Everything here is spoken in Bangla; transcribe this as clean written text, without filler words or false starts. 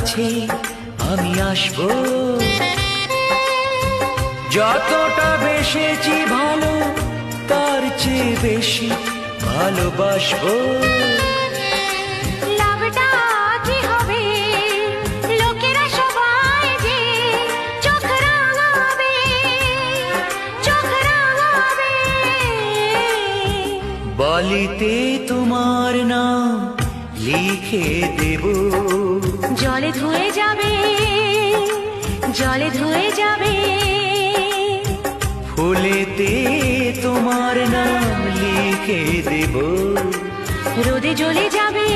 কাছে আমি আসবো। যতটা বেসেছি ভালো তার চেয়ে বেশি ভালোবাসবো। লাভটা কি হবে লোকেরা সবাই যে চোখ রাঙাবে, চোখ রাঙাবে। বালিতে তোমার নাম লিখে দেব, জলে ধুয়ে যাবে, জলে ধুয়ে যাবে। ফুলেতে তোমার নাম লিখে দেব, রোদে জ্বলে যাবে।